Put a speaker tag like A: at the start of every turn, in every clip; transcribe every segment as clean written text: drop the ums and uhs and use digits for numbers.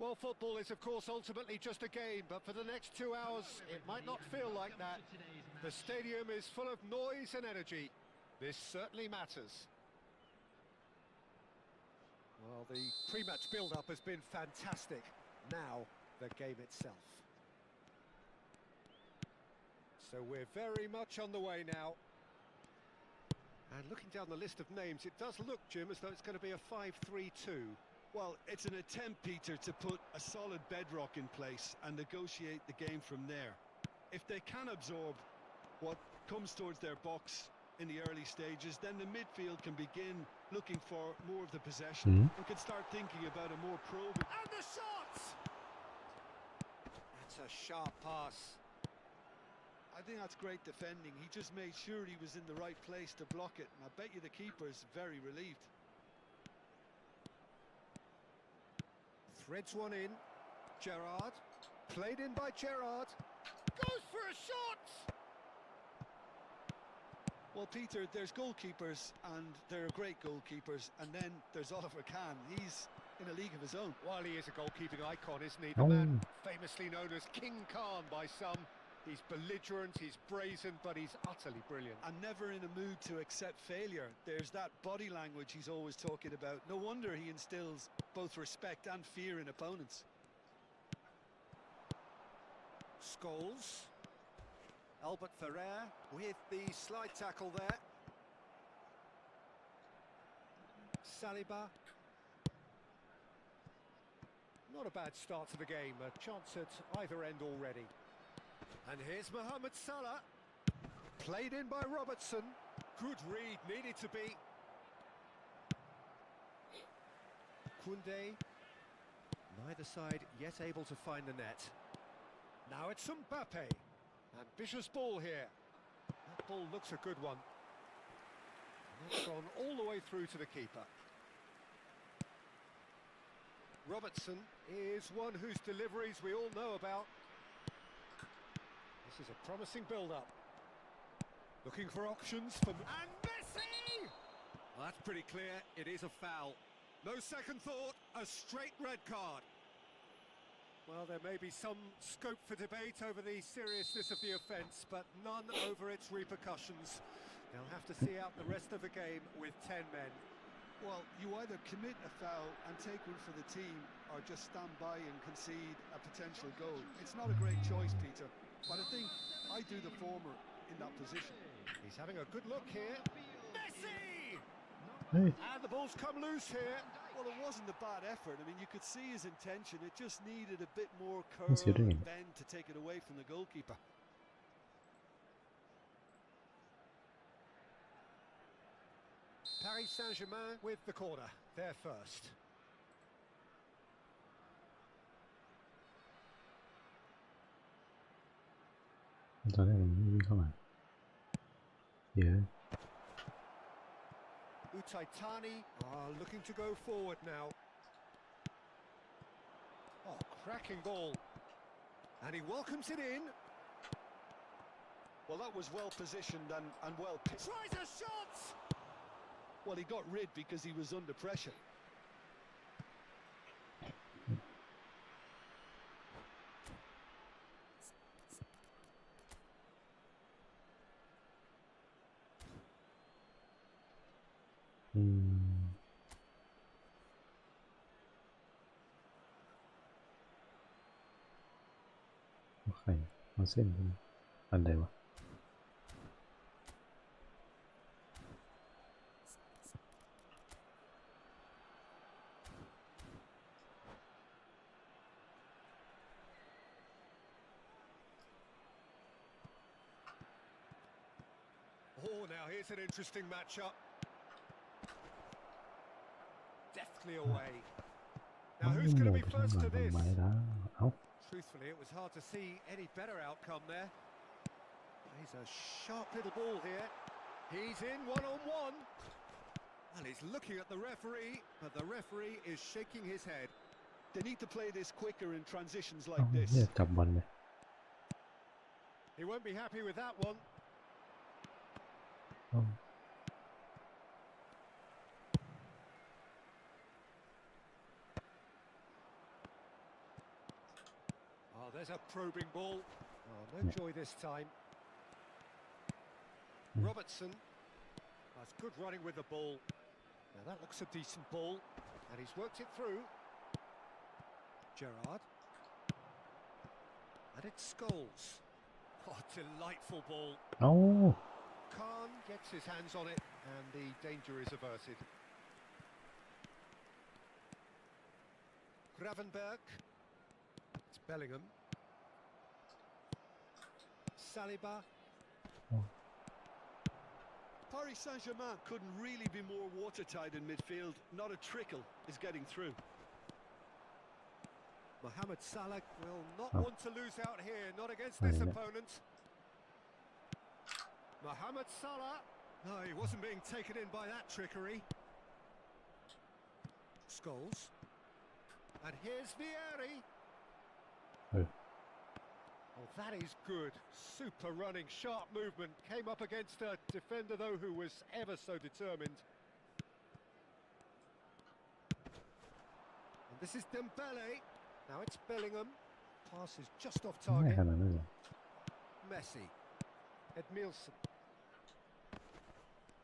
A: Well, football is, of course, ultimately just a game, but for the next 2 hours, it might not feel like that. The stadium is full of noise and energy. This certainly matters. Well, the pre-match build-up has been fantastic. Now, the game itself. So we're very much on the way now. And looking down the list of names, it does look, Jim, as though it's going to be a 5-3-2.
B: Well, it's an attempt, Peter, to put a solid bedrock in place and negotiate the game from there. If they can absorb what comes towards their box in the early stages, then the midfield can begin looking for more of the possession and can start thinking about a more probing.
A: And the shot! That's a sharp pass.
B: I think that's great defending. He just made sure he was in the right place to block it, and I bet you the keeper's very relieved.
A: Threads one in. Gerrard. Played in by Gerrard. Goes for a shot!
B: Well, Peter, there's goalkeepers, and there are great goalkeepers, and then there's Oliver Kahn. He's in a league of his own.
A: Well, he is a goalkeeping icon, isn't he? The man famously known as King Khan by some. He's belligerent, he's brazen, but he's utterly brilliant.
B: And never in a mood to accept failure. There's that body language he's always talking about. No wonder he instills both respect and fear in opponents.
A: Scholes. Albert Ferrer with the slide tackle there. Saliba. Not a bad start to the game, a chance at either end already. And here's Mohamed Salah. Played in by Robertson. Good read, needed to be. Koundé. Neither side yet able to find the net. Now it's Mbappe. Ambitious ball here. That ball looks a good one. And that's gone all the way through to the keeper. Robertson is one whose deliveries we all know about. This is a promising build-up. Looking for options for... And Messi! Well, that's pretty clear. It is a foul. No second thought, a straight red card. Well, there may be some scope for debate over the seriousness of the offence, but none over its repercussions. They'll have to see out the rest of the game with 10 men.
B: Well, you either commit a foul and take one for the team, or just stand by and concede a potential goal. It's not a great choice, Peter, but I think I do the former in that position.
A: He's having a good look here. Messi!
C: Hey.
A: And the ball's come loose here.
B: Well, it wasn't a bad effort. I mean, you could see his intention. It just needed a bit more
C: What's he
B: curl
C: doing?
B: and bend to take it away from the goalkeeper.
A: Paris Saint-Germain with the corner. They're first.
C: ตอนแรกผมวิ่งเข้ามาเยอะ
A: Utaitani are looking to go forward now. Oh, cracking ball. And he welcomes it in.
B: Well, that was well positioned and well pitched.
A: Tries a shot!
B: Well, he got rid because he was under pressure.
C: Hmm. โอเคเอาเส้นไปอันใดวะ
A: Oh, now here's an interesting matchup. Deftly away. Now who's going to be first to this?
C: ไม้แล้วเอ้า
A: Truthfully, it was hard to see any better outcome there. He's a sharp little ball here. He's in one-on-one. And he's looking at the referee, but the referee is shaking his head.
B: They need to play this quicker in transitions
C: เอ้า
B: like this.
C: เนี่ยจับบอลเลย
A: He won't be happy with that one.
C: เอ้า
A: Oh, there's a probing ball. Oh, no joy this time. Robertson. That's good running with the ball. Now that looks a decent ball, and he's worked it through. Gerrard. And it's Scholes. Oh, delightful ball.
C: Oh,
A: Khan gets his hands on it, and the danger is averted. Gravenberg. It's Bellingham. Saliba.
C: Oh.
B: Paris Saint-Germain couldn't really be more watertight in midfield. Not a trickle is getting through.
A: Mohamed Salah will not
C: Oh.
A: want to lose out here, not against
C: Oh,
A: this
C: yeah.
A: opponent. Mohamed Salah. No, he wasn't being taken in by that trickery. Scholes. And here's Vieri.
C: Oh.
A: Oh, that is good. Super running, sharp movement. Came up against a defender, though, who was ever so determined. And this is Dembele. Now it's Bellingham. Pass is just off target.
C: déjame.
A: Messi. Edmilson.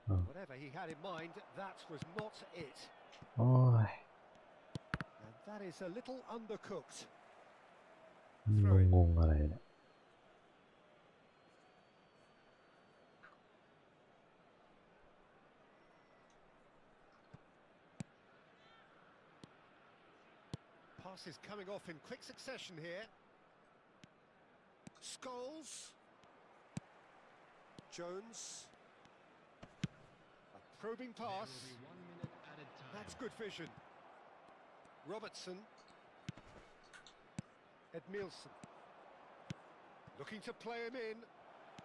C: Oh.
A: Whatever he had in mind, that was not it.
C: Oh,
A: And that is a little undercooked.
C: ngùng ở đây.
A: Pass is coming off in quick succession here. Scholes. Jones. A probing pass. That's good vision. Robertson. Edmilson. Looking to play him in.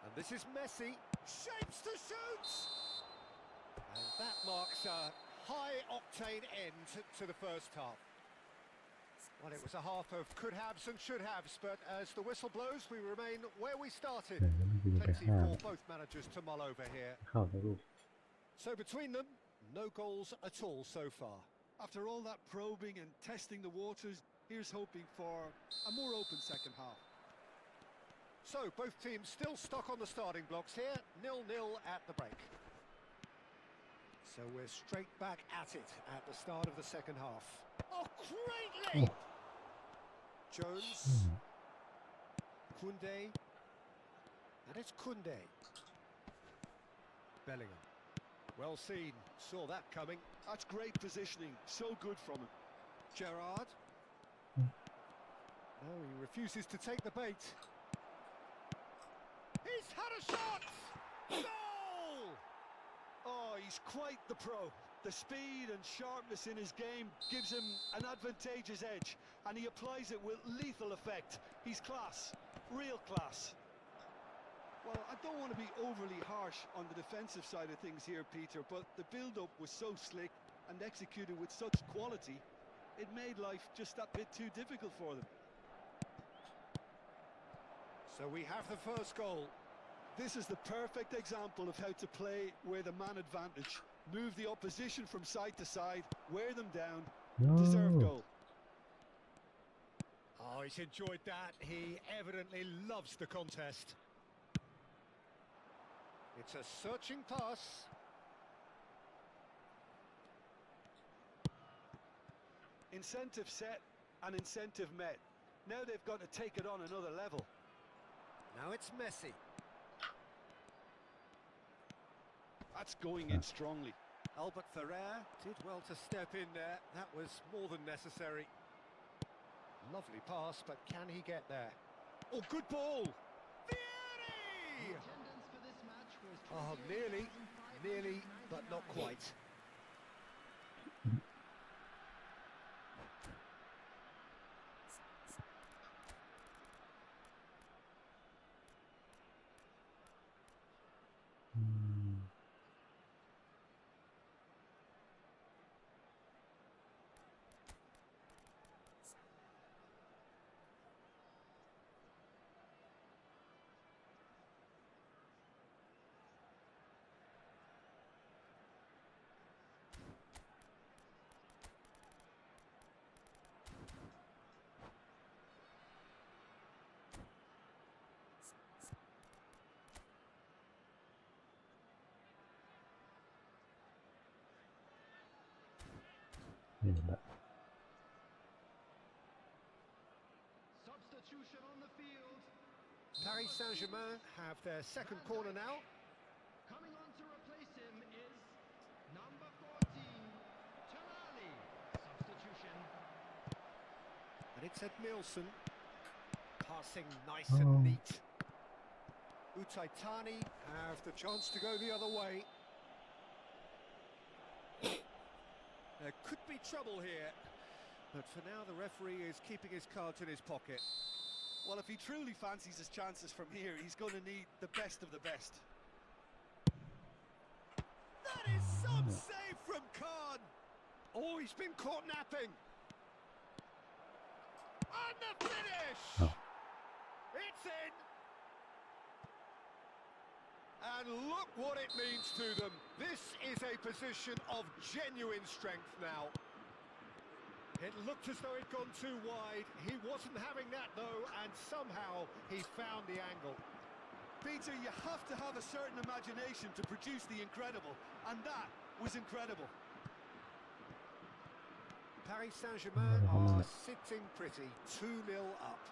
A: And this is Messi. Shapes to shoot! And that marks a high-octane end to the first half. Well, it was a half of could-haves and should-haves, but as the whistle blows, we remain where we started. Plenty for both managers to mull over here.
C: เข้าไปลูก
A: So between them, no goals at all so far.
B: After all that probing and testing the waters, here's hoping for a more open second half.
A: So both teams still stuck on the starting blocks here, 0-0 at the break. So we're straight back at it at the start of the second half. Oh, great leap! Jones. Koundé. And it's Koundé. Bellingham. Well seen, saw that coming.
B: That's great positioning, so good from him.
A: Gerrard. No, he refuses to take the bait. He's had a shot! Goal!
B: Oh, he's quite the pro. The speed and sharpness in his game gives him an advantageous edge, and he applies it with lethal effect. He's class, real class. Well, I don't want to be overly harsh on the defensive side of things here, Peter, but the build-up was so slick and executed with such quality, it made life just that bit too difficult for them.
A: So we have the first goal.
B: This is the perfect example of how to play with a man advantage. Move the opposition from side to side, wear them down, deserved
C: No.
B: goal.
A: Oh, he's enjoyed that. He evidently loves the contest. It's a searching pass.
B: Incentive set and incentive met. Now they've got to take it on another level.
A: Now it's Messi.
B: That's going in strongly.
A: Albert Ferrer did well to step in there. That was more than necessary. Lovely pass, but can he get there? Oh, good ball! Vieri! Oh, nearly, but not quite.
C: 明白。
B: Substitution on the field.
A: Paris Saint-Germain have their second corner now.
B: Coming on to replace him is number 14, Tonali. Substitution.
A: And it's Ed Milson. Passing nice
C: Oh.
A: and neat. Utaitani have the chance to go the other way. There could be trouble here, but for now the referee is keeping his cards in his pocket.
B: Well, if he truly fancies his chances from here, he's going to need the best of the best.
A: That is some save from Khan. Oh, he's been caught napping. And the finish!
C: Oh.
A: It's in! And look what it means to them. This is a position of genuine strength now. It looked as though it'd gone too wide. He wasn't having that though, and somehow he found the angle.
B: Peter, you have to have a certain imagination to produce the incredible, and that was incredible.
A: Paris Saint-Germain are sitting pretty, 2-0 up.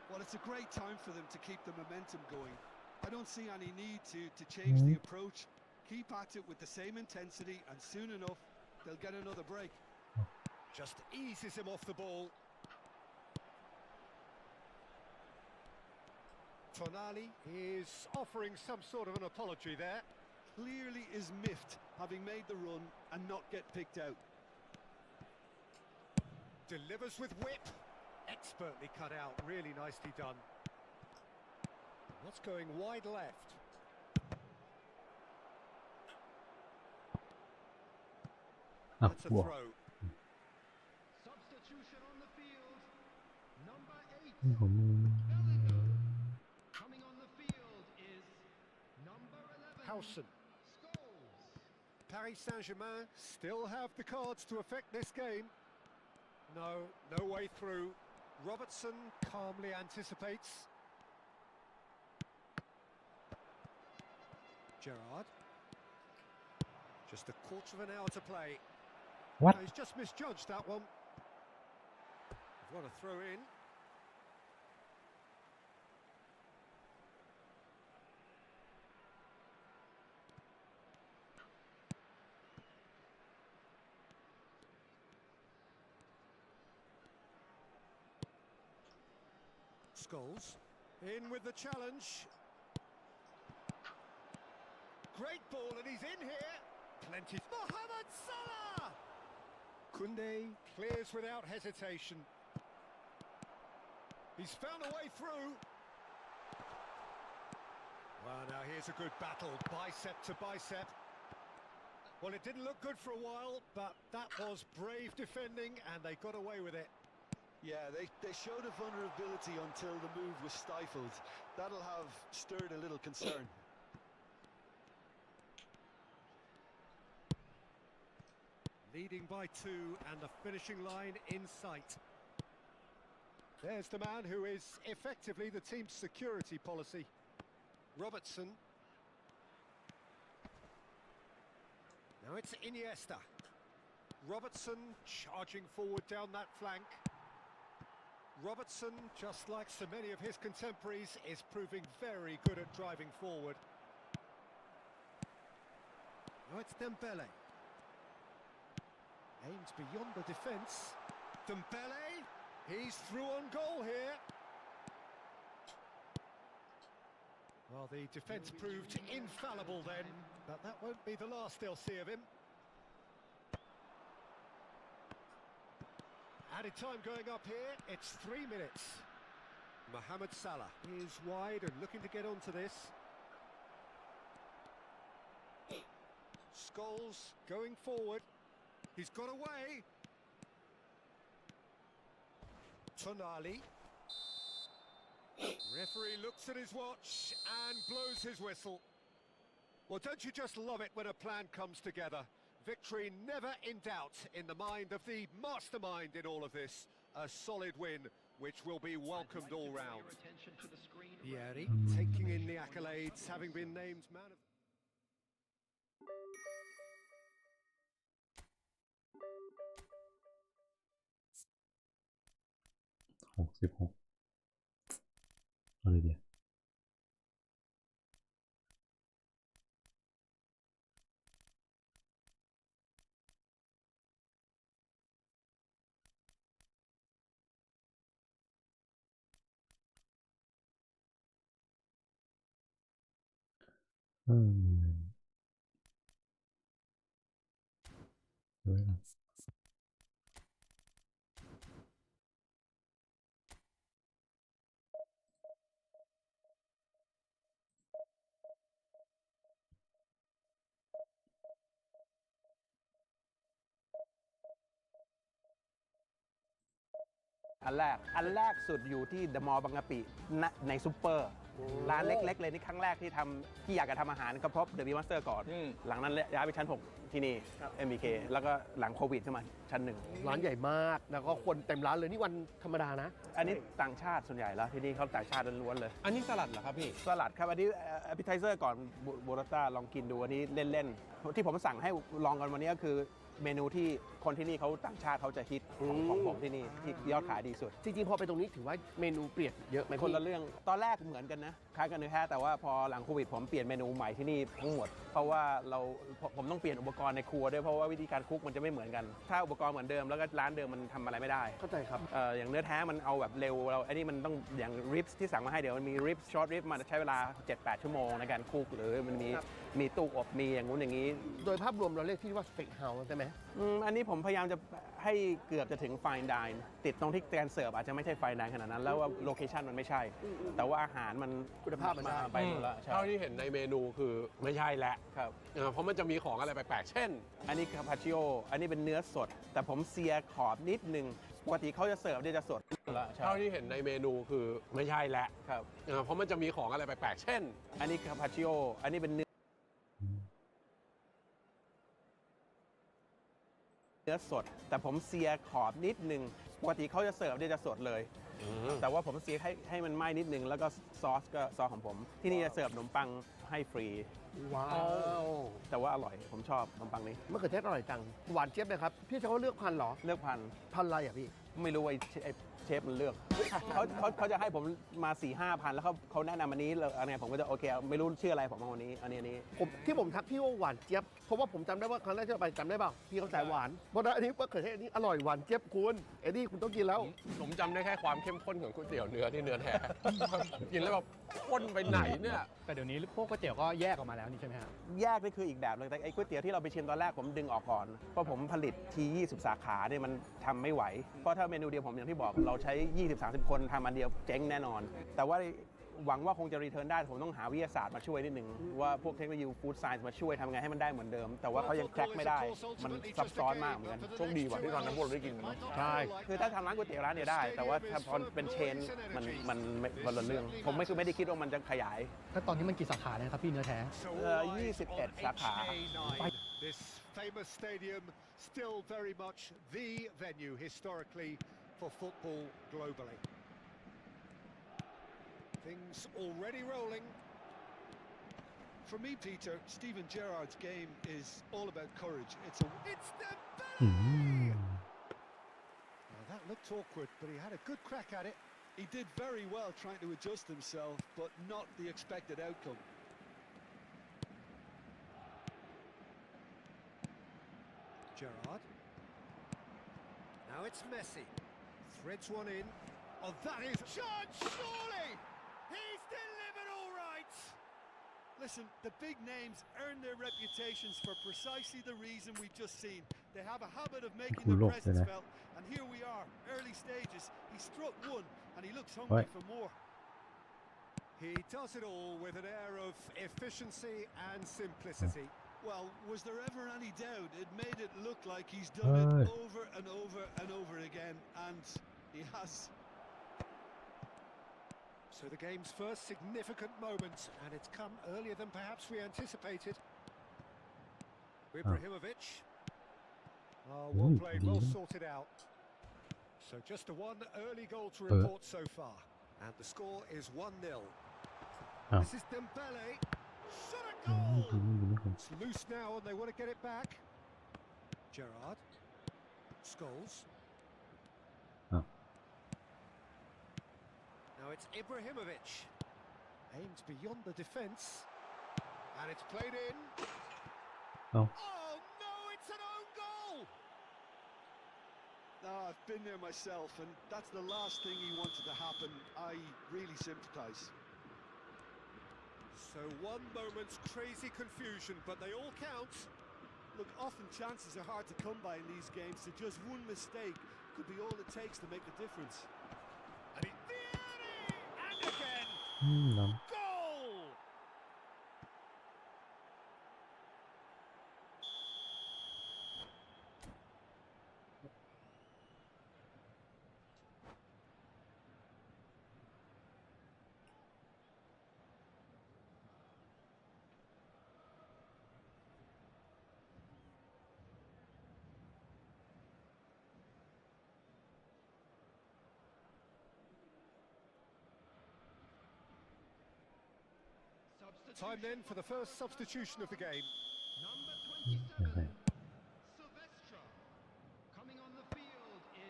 B: Well, it's a great time for them to keep the momentum going. I don't see any need to change the approach. Keep at it with the same intensity, and soon enough, they'll get another break.
A: Just eases him off the ball. Tonali is offering some sort of an apology there.
B: Clearly is miffed, having made the run and not get picked out.
A: Delivers with whip. Expertly cut out, really nicely done. That's going wide left. That's a
C: wow.
A: throw.
B: Substitution on the field. Number 8.
C: 이거는
B: Coming on the field is number 11.
A: Howson.
B: Scholes.
A: Paris Saint-Germain still have the cards to affect this game. No way through. Robertson calmly anticipates. Gerrard. Just a quarter of an hour to play.
C: What?
A: No, he's just misjudged that one. What a throw in. Scholes in with the challenge. Great ball, and he's in here. Plenty. Mohamed Salah! Koundé clears without hesitation. He's found a way through. Well, now here's a good battle, bicep to bicep. Well, it didn't look good for a while, but that was brave defending, and they got away with it.
B: Yeah, they showed a vulnerability until the move was stifled. That'll have stirred a little concern.
A: Leading by 2 and the finishing line in sight. There's the man who is effectively the team's security policy. Robertson. Now it's Iniesta. Robertson charging forward down that flank. Robertson, just like so many of his contemporaries, is proving very good at driving forward. Now it's Dembele. Aims beyond the defence. Dembele, he's through on goal here. Well, the defence proved infallible then, but that won't be the last they'll see of him. Added time going up here, it's 3 minutes. Mohamed Salah is wide and looking to get onto this. Scholes going forward. He's got away. Tonali. Referee looks at his watch and blows his whistle. Well, don't you just love it when a plan comes together? Victory never in doubt in the mind of the mastermind in all of this. A solid win, which will be welcomed all round. Vieri taking in the accolades, having been named man of...
C: 16อะไรเดียวเดี๋ยวนะ
D: อันแรกสุดอยู่ที่เดอะมอลล์บางกะปิในซุปเปอร์ร้านเล็กๆเลยนี่ครั้งแรกที่อยากจะทำอาหารก็เพราะเดอะบีมาสเตอร์ก่อนหลังนั้นย้ายไปชั้น 6 ที่นี่ MBK แล้วก็หลังโควิดขึ้นมาชั้น 1
E: ร้านใหญ่มากแล้วก็คนเต็มร้านเลยนี่วันธรรมดานะ
D: อันนี้ต่างชาติส่วนใหญ่แล้วที่นี่เขาต่างชาติล้วนๆเลย
F: อันนี้สลัดเหรอครับพี่
D: สลัดครับอันนี้ appetizer ก่อนโบราต้าลองกินดูอันนี้เล่นๆที่ผมสั่งให้ลองกันวันนี้ก็คือเมนูที่คนที่นี่เขาต่างชาติเขาจะฮิตของผมที่นี่ที่ยอดขายดีสุด
E: จริงๆพอไปตรงนี้ถือว่าเมนูเปลี่ยนเยอะไหม
D: คน
E: พี่
D: ละเรื่องตอนแรกเหมือนกันนะคล้ายกันเนื้อแท้แต่ว่าพอหลังโควิดผมเปลี่ยนเมนูใหม่ที่นี่ทั้งหมดเพราะว่าผมต้องเปลี่ยนอุปกรณ์ในครัวด้วยเพราะว่าวิธีการคุกมันจะไม่เหมือนกันถ้าอุปกรณ์เหมือนเดิมแล้วก็ร้านเดิมมันทำอะไรไม่ได้
E: เข้าใจครับ
D: อย่างเนื้อแท้มันเอาแบบเร็วเราไอ้นี่มันต้องอย่างริปที่สั่งมาให้เดี๋ยวมันมีริปช็อตริปมันใช้เวลา 7-8 ชั่วโมงในการคุกหรือมันมีตู้อบมีอย่างงู้นอย่างนี้
E: โดยภาพรวมเราเรียกที่ว่าสเต็กเฮาส์ใช่ไหม
D: อันนี้ผมพยายามจะให้เกือบจะถึง fine dine ติดตรงที่การเสิร์ฟอาจจะไม่ใช่ fine dine ขนาดนั้น แล้วว่าโลเคชันมันไม่ใช่ แต่ว่าอาหารมัน
E: คุณภาพมันได้
D: ไปหมดแล้วใช่
F: เท่าที่เห็นในเมนูคือไม่ใช่แล้ว
D: ครับ
F: เพราะมันจะมีของอะไรแปลกๆ เช่น
D: อันนี้คาปาชิโออันนี้เป็นเนื้อสด แต่ผมเซียขอบนิดนึงปกติเขาจะเสิร์ฟเนี่ยจะสดแล้วใช่
F: เท่าที่เห็นในเมนูคือไม่ใช่แล้ว
D: ครับ
F: เพราะมันจะมีของอะไรแปลกๆ เช่น
D: อันนี้คาปาชิโออันนี้เป็นเนื้อสด แต่ผมเซียขอบนิดนึงปกติเขาจะเสิร์ฟเนี่ยจะสดเลย แต่ว่าผมเซียให้มันไหม้นิดนึงแล้วก็ซอสก็ซอสของผม ที่นี่จะเสิร์ฟขนมปังให้ฟรี
E: ว้าว
D: แต่ว่าอร่อยผมชอบขนมปังนี้
E: มะเขือเทศอร่อยจังหวานเจี๊ยบเลยครับพี่ใช้ว่าเลือกพันธุ์เหรอ
D: เลือกพันธุ์
E: พันธุ์อะไรอ่ะพี่
D: ไม่รู้ไอ้เชฟมันเลือก เขาจะให้ผมมา 4-5 พันแล้วเขาแนะนำอันนี้แล้วอะไรผมก็จะโอเคไม่รู้ชื่ออะไรผมเอาอันนี้อันนี้
E: ผมทักพี่ว่าหวานเจี๊ยบเพราะว่าผมจำได้ว่าครั้งแรกที่เราไปจำได้เปล่าพี่เขาสายหวานเพราะฉะนั้นอันนี้มะเขือเทศอันนี้อร่อยหวานเจี๊ยบคุณเอ็ดดี้คุณต้องกินแล้ว
F: ผมจำได้แค่ความเข้มข้นของก๋วยเตี๋ยวเนื้อที่เนื้อแท้ กินแล้วแบบข้นไปไหนเนี่ย
G: แต่เดี๋ยวนี้พวกก๋วยเตี๋ยวก็แยกออกมาแล้วนี่ใช่ไหมครับ
D: แยกนี่คืออีกแบบเลยแต่ไอ้ก๋วยเตี๋ยวที่เราไปชิมตอนแรกผมดึงออกก่อนเพราะผมผลิตที20 สาขาเนี่ยมันทำไม่ไหวเพราะถ้าเมนูเดียวผมอย่างที่บอกเราใช้ 20-30 คนทำอันเดียวเจ๊งแน่นอน แต่ว่าหวังว่าคงจะรีเทิร์นได้ผมต้องหาวิทยาศาสตร์มาช่วยนิดนึงว่าพวกเทคโนโลยีฟู้ดไซน์มาช่วยทำไงให้มันได้เหมือนเดิม แต่ว่าเขายังแคร็กไม่ได้มันซับซ้อนมากเหมือนกัน
F: โชคดีกว่าที่ตอนนั้นพวกเราได้กินกันเนอะ
E: ใช่
D: คือถ้าทำร้านก๋วยเตี๋ยวร้านเดียวได้ แต่ว่าถ้าพอเป็นเชนมันละเรื่องผมไม่ได้คิดว่ามันจะขยาย
G: ถ้าตอนนี้มันกี่สาขาเนี่ยครับพี่เนื้อแท้
D: 21 สาขา
A: This famous stadium still very much the venue historically for football globally. Things already rolling.
B: For me, Peter, Steven Gerrard's game is all about courage. It's
C: อื
B: Dembele!
C: ม
A: Now that looked awkward, but he had a good crack at it.
B: He did very well trying to adjust himself, but not the expected outcome.
A: Gerrard. Now it's Messi. Threads one in. Oh, that is... Shot, surely! He's delivered all right!
B: Listen, the big names earn their reputations for precisely the reason we've just seen. They have a habit of making their presence felt, and here we are, early stages. He struck one, and he looks hungry for more.
A: He does it all with an air of efficiency and simplicity.
B: Well, was there ever any doubt? It made it look like he's done it over and over and over again, and he has.
A: So the game's first significant moment, and it's come earlier than perhaps we anticipated. Ibrahimovic. Oh, well played, well sorted out. So just a one early goal to report so far, and the score is 1-0. This is Dembele. Shot a goal! It's loose now, and they want to get it back. Gerrard. Scholes. Now it's Ibrahimovic. Aims beyond the defence. And it's played in.
C: Oh.
A: Oh no, it's an own goal!
B: I've been there myself, and that's the last thing he wanted to happen. I really sympathise.
A: So one moment's crazy confusion, but they all count.
B: Look, often chances are hard to come by in these games, so just one mistake could be all it takes to make the difference.
A: And and again,
C: Ngon.
A: goal! Time then for the first substitution of the game.
C: Dạ vậy.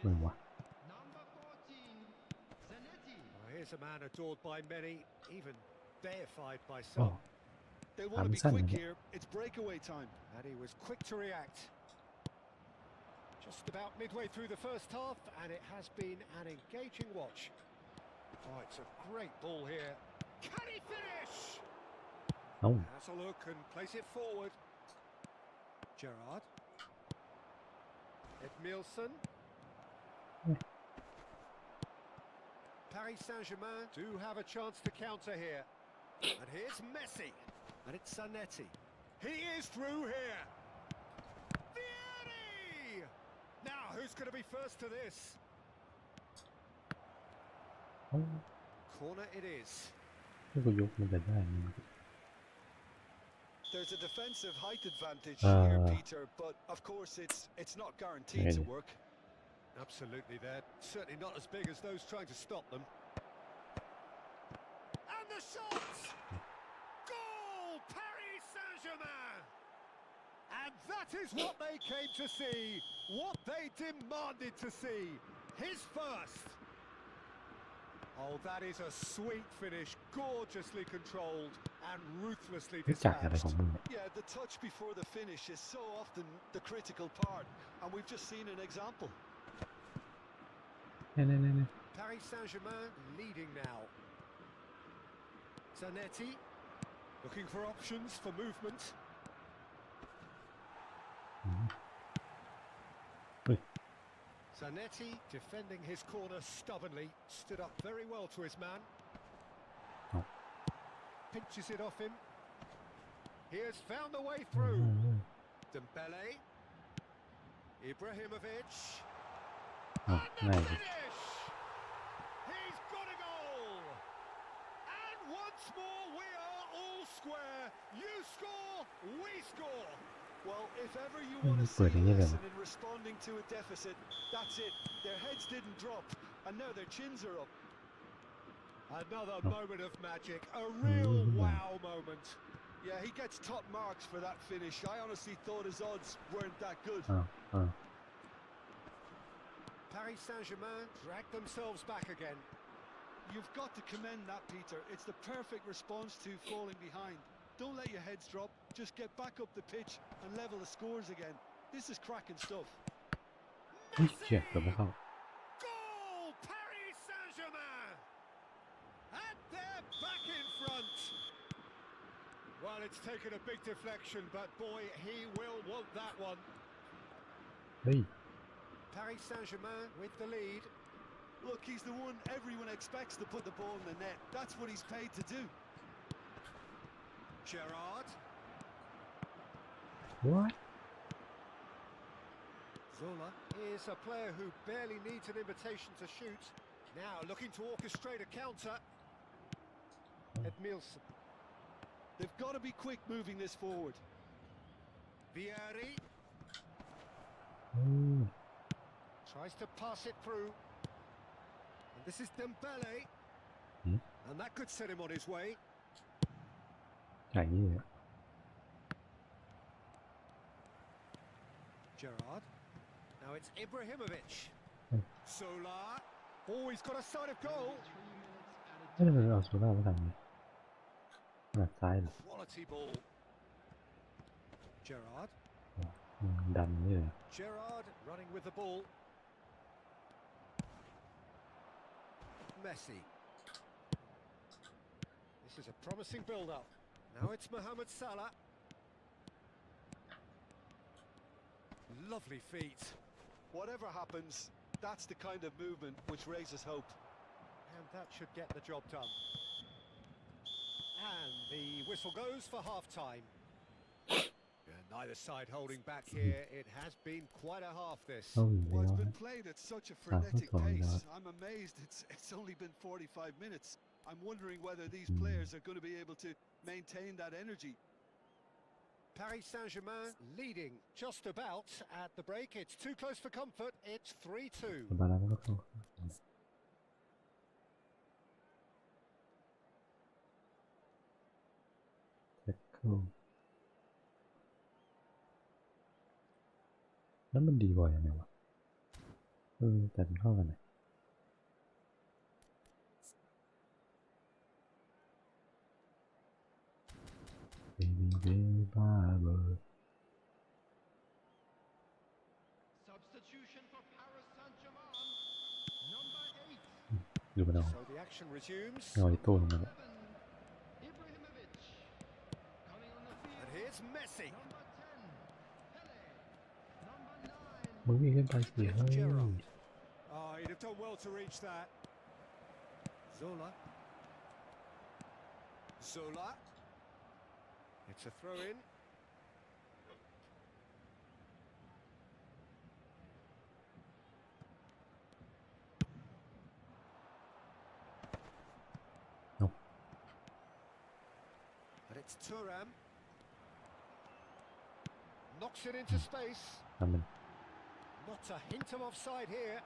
C: Mừng quá.
A: Here's a man adored by many, even deified by some.
C: Oh.
B: They want to be
C: Amsan
B: quick
C: vậy.
B: here. It's breakaway time.
A: And he was quick to react. Just about midway through the first half, and it has been an engaging watch. Oh, it's a great ball here. Can he finish?
C: Oh.
A: Has a look and place it forward. Gerrard. Edmilson.
C: Yeah.
A: Paris Saint-Germain do have a chance to counter here. And here's Messi. And it's Zanetti. He is through here. Vieri! Now, who's going to be first to this?
C: Oh.
A: Corner it is.
C: นี่กูยกมันไปได้นี่
B: There's a defensive height advantage
C: Ah.
B: here, Peter, but of course it's not guaranteed to
C: Really?
B: work.
A: Absolutely, they're certainly not as big as those trying to stop them. And the shot! Goal! Paris Saint-Germain! And that is what they came to see, what they demanded to see. His first. Oh, that is a sweet finish, gorgeously controlled and ruthlessly
C: รู้จักอะไรข
A: dispatched.
C: องมึงเนี่ย
B: Yeah, the touch before the finish is so often the critical part, and we've just seen an example.
C: เนี่ย
A: Paris Saint-Germain leading now. Zanetti looking for options for movement.
C: เฮ้ย
A: Zanetti defending his corner stubbornly, stood up very well to his man.
C: Oh.
A: Pinches it off him. He has found a way
C: อื
A: through.
C: ม
A: Dembele. Ibrahimovic.
C: อ่ะ
A: And
C: ง่าย
A: the
C: สิ
A: finish! He's got a goal! And once more we are all square. You score, we score.
B: Well, if ever you want to see
C: Pwede
B: a
C: niya
B: lesson
C: lang.
B: in responding to a deficit, that's it. Their heads didn't drop, and now their chins are up.
A: Another
C: Oh.
A: moment of magic, a real
C: Mm.
A: wow moment.
B: Yeah, he gets top marks for that finish. I honestly thought his odds weren't that good.
C: อ้าวอ้าว
A: Paris Saint-Germain drag themselves back again.
B: You've got to commend that, Peter. It's the perfect response to falling behind. Don't let your heads drop. Just get back up the pitch and level the scores again. This is cracking stuff.
C: อุ้ยเชี่ยเกือบไม่เข้า
A: Goal! Paris Saint-Germain! And they're back in front. Well, it's taken a big deflection, but boy, he will want that one.
C: เฮ้ย
A: Paris Saint-Germain with the lead.
B: Look, he's the one everyone expects to put the ball in the net. That's what he's paid to do.
A: Gerrard.
C: what
A: Zola is a player who barely needs an invitation to shoot. Now looking to orchestrate a counter. Edmilson.
B: They've got to be quick moving this forward.
A: Vieri
C: อืม
A: tries to pass it through. And this is Dembele.
C: Hmm?
A: And that could set him on his way.
C: อย่างนี้เลย
A: Gerrard. Now it's Ibrahimovic.
C: Hmm.
A: Solar. Oh, he's got a sight of goal.
C: ไม่ได้เอาโซล่ามาทำไงขนาดซ้ายเหรอ
A: Quality ball. Gerrard.
C: ดันนี่เลย
A: Gerrard running with the ball. Messi. This is a promising build-up. Now it's Mohamed Salah. Lovely feet.
B: Whatever happens, that's the kind of movement which raises hope.
A: And that should get the job done. And the whistle goes for half-time. Neither side holding back here. It has been quite a half, this.
C: เข้าอีก
B: Well,
C: แล้
B: it's
C: ว
B: been played at such a frenetic
C: Sağ ol,
B: pace.
C: ya.
B: I'm amazed it's only been 45 minutes. I'm wondering whether these players are going to be able to maintain that energy.
A: Paris Saint-Germain leading just about at the break. It's too close for comfort. It's 3-2.
C: บาลานซ์ก็เข้าแท็กเกิลแล้วมันดีกว่ายังไงวะแต่มันเข้ากันไหนเบบี้บ้าเบอร์
E: Substitution for Paris Saint-Germain. Number 8.
C: ดูมันเอา
A: So the action resumes.
C: เอาไอ้ตัวลงมาเนี่ย
E: Ibrahimovic. Coming on the field.
A: And here's Messi.
E: Number 10. Pele. Number 9.
C: มึงวิ่งขึ้นไปสิเฮ้ย
A: Gerrard. Oh, he'd have done well to reach that. Zola. Zola. It's a throw-in.
C: No.
A: And it's Thuram. Knocks it into space.
C: ทำมัน
A: Not a hint of offside here.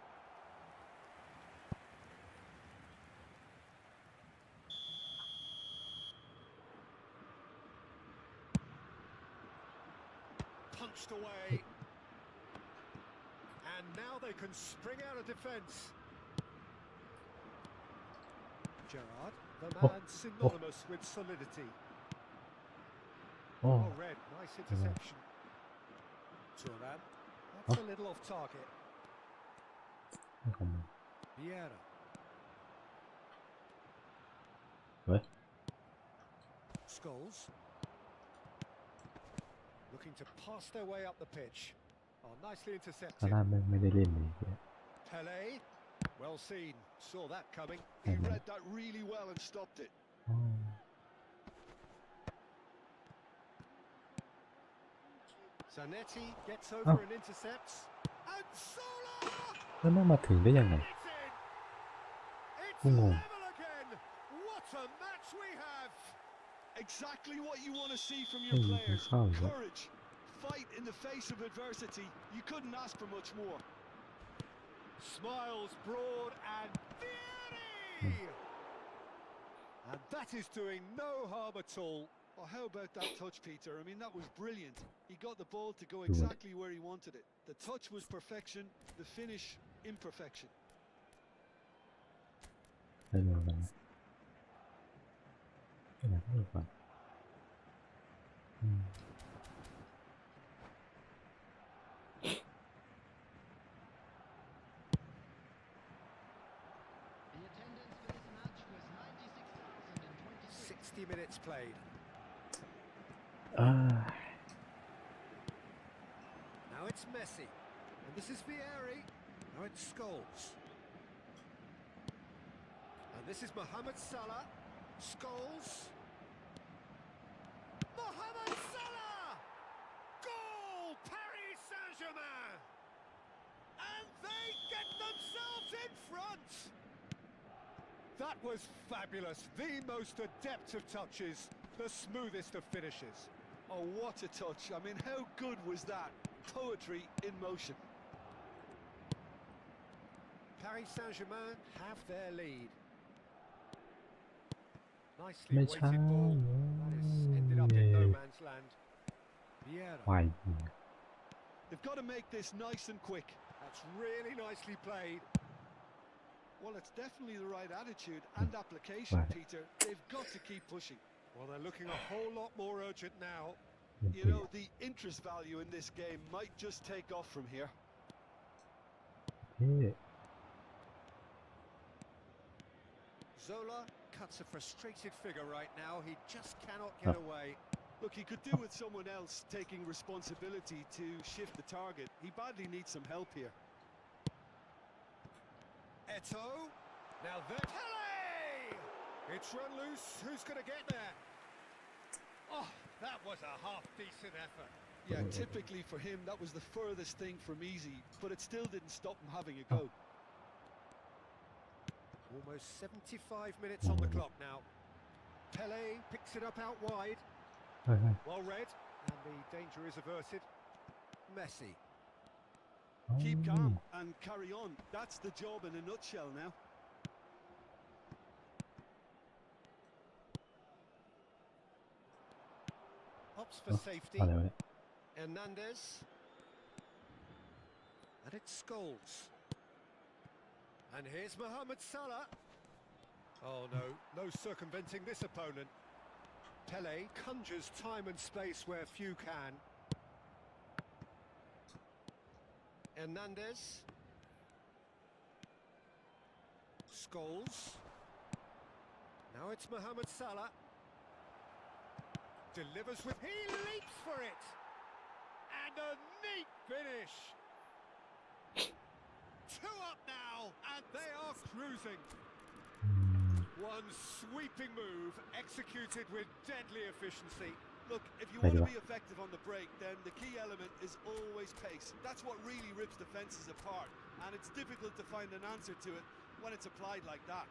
A: Punched away. And now they can spring out of defence. Gerrard, the man synonymous with solidity.
C: โอ้
A: Oh, Red, nice interception. Thuram, that's a little off target.
C: ไม่ของมึง
A: Vieira.
C: เฮ้ย
A: Scholes. Looking to pass their way up the pitch. Oh, nicely
C: ซา
A: intercepted.
C: ร่าไม่ได้เล่นเลยเนี่ย
A: Pele. Well seen. Saw that coming.
B: He read that really well and stopped it.
C: อ๋อ
A: Zanetti gets over and intercepts. And Sola!
C: แล้วแม่งมาถึงได้ยังไง
A: It's in! It's
C: Ồ.
A: level again! What a match we have!
B: Exactly what you want to see from
C: Hey,
B: your
C: you
B: players.
C: found it.
B: Courage. Fight in the face of adversity. You couldn't ask for much more.
A: Smiles broad and Vieri! And that is doing no harm at all.
B: Oh, how about that touch, Peter? I mean, that was brilliant. He got the ball to go exactly where he wanted it. The touch was perfection, the finish imperfection.
C: ได้เร็วกันนะไปไหนก็ไปก่อน
E: The attendance for this match was 96,026.
A: 60 minutes played.
C: อ่า
A: Now it's Messi. And this is Vieri. Now it's Scholes. And this is Mohamed Salah. Scholes. Mohamed Salah! Goal! Paris Saint-Germain! And they get themselves in front! That was fabulous. The most adept of touches. The smoothest of finishes.
B: Oh, what a touch. I mean, how good was that? Poetry in motion.
A: Paris Saint-Germain have their lead. Nicely
C: ไม่
A: weighted
C: ใช่
A: ball. That is ended up in no man's land. Vieira.
C: วาย
B: They've got to make this nice and quick.
A: That's really nicely played.
B: Well, it's definitely the right attitude and application,
C: Right.
B: Peter. They've got to keep pushing.
A: Well, they're looking a whole lot more urgent now.
B: You know, the interest value in this game might just take off from here.
C: เท่
A: Zola cuts a frustrated figure right now. He just cannot get away.
B: Look, he could do with someone else taking responsibility to shift the target. He badly needs some help here.
A: Eto. Now there. Pele! It's run loose. Who's going to get there? Oh, that was a half-decent effort.
B: Yeah, typically for him, that was the furthest thing from easy, but it still didn't stop him having a go.
A: Almost 75 minutes on the clock now. Pele picks it up out wide.
C: เฮ้ย
A: Well read, and the danger is averted. Messi.
C: เฮ้ย
B: Keep calm and carry on. That's the job in a nutshell now.
A: Opts for safety.
C: อะไรวะเนี่ย
A: Hernandez. And it's Scholes. And here's Mohamed Salah. Oh no, no circumventing this opponent. Pele conjures time and space where few can. Hernandez. Scholes. Now it's Mohamed Salah. Delivers with... He leaps for it! And a neat finish! 2 up now, and they are cruising. One sweeping move, executed with deadly efficiency.
B: Look, if you
C: There
B: want
C: you
B: to
C: go.
B: be effective on the break, then the key element is always pace. That's what really rips defences apart, and it's difficult to find an answer to it when it's applied like that.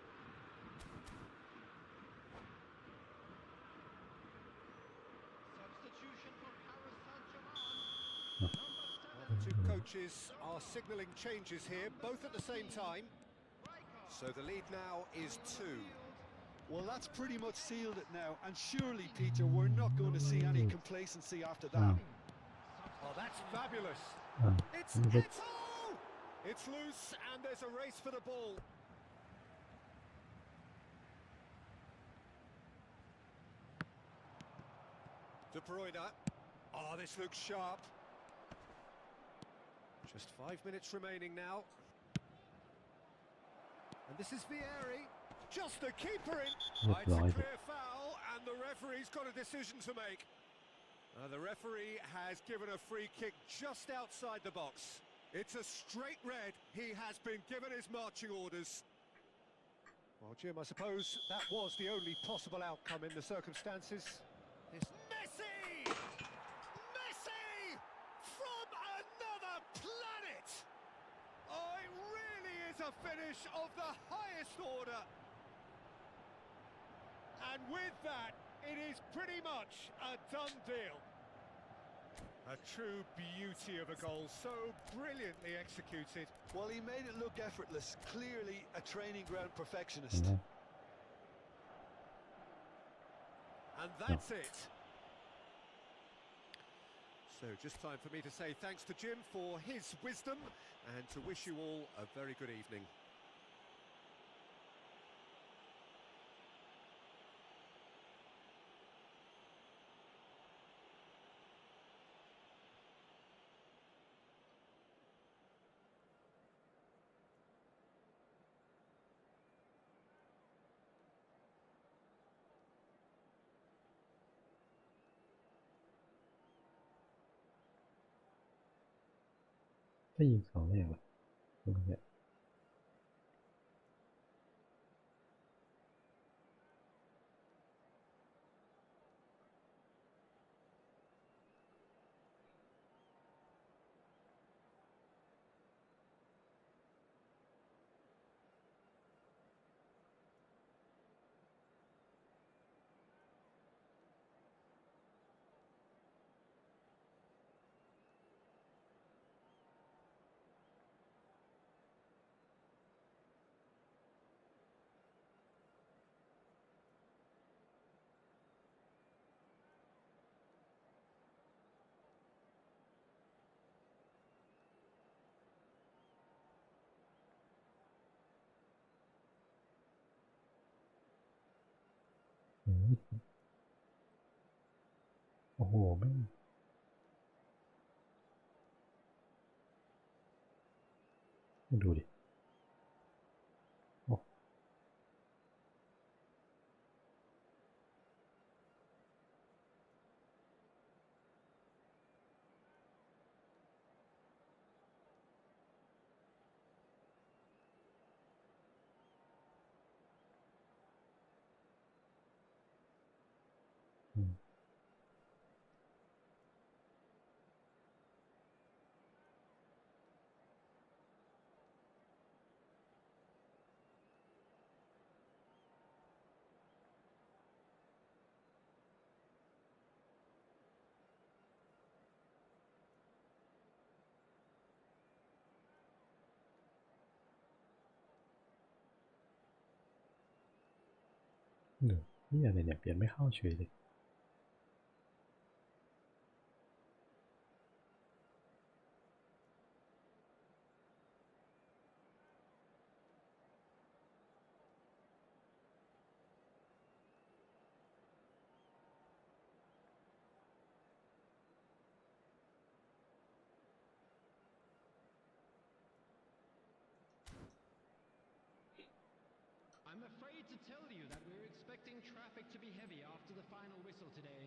A: The two coaches are signalling changes here, both at the same time. So the lead now is 2.
B: Well, that's pretty much sealed it now, and surely, Peter, we're not going to see any complacency after that.
A: Oh, that's fabulous.
C: อ่า
A: It's
C: มันก็
A: Eto! It's loose, and there's a race for the ball. De Bruyne. Oh, this looks sharp. Just 5 minutes remaining now. And this is Vieri. Just the keeper in.
C: เรียบ
A: It's
C: ร้อย
A: a
C: ดิ
A: clear foul, and the referee's got a decision to make. The referee has given a free kick just outside the box. It's a straight red. He has been given his marching orders. Well, Jim, I suppose that was the only possible outcome in the circumstances. It's Messi! Messi! From another planet! Oh, it really is a finish of the highest order. And with that, it is pretty much a done deal. A true beauty of a goal, so brilliantly executed.
B: Well, he made it look effortless. Clearly a training ground
C: เห็น
B: perfectionist.
C: ไหม
A: And that's it. So just time for me to say thanks to Jim for his wisdom and to wish you all a very good evening.
C: ถ้ายิงเสาแรกล่ะตรงเนี้ย โอ้โหไม่ดูดิโอ้อืมเดี๋ยวนี่อะไรเนี่ยเปลี่ยนไม่เข้าเฉยเลย
H: I'm afraid to tell you that we're expecting traffic to be heavy after the final whistle today.